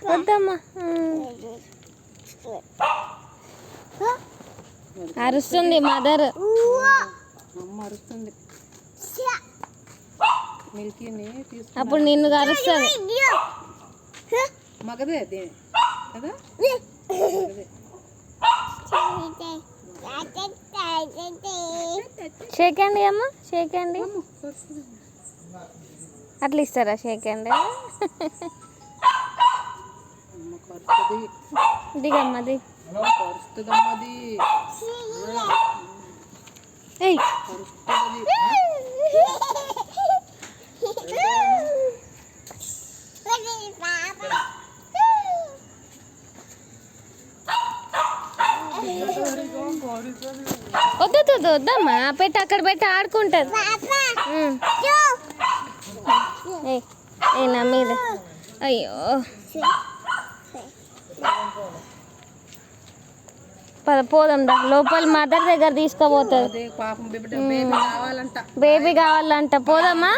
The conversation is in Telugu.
వద్దమ్మా. అరుస్తుంది మదర్. అమ్మ అరుస్తుంది. మిల్కీని అప్పుడు నిన్ను అరుస్తుంది. మగదే అదే కదా. షేక్ హ్యాండ్ అమ్మ, షేక్ హ్యాండ్. అట్లా ఇస్తారా షేక్ హ్యాండ్? దిగమ్మది. వద్దు వద్దమ్మా, పెట్టి అక్కడ పెట్టి ఆడుకుంటుంది. ఏ నా మీద. అయ్యో పోదాం దా, లోపల మదర్ దగ్గర తీసుకోపోతుంది. బేబీ కావాలంట, పోదామా?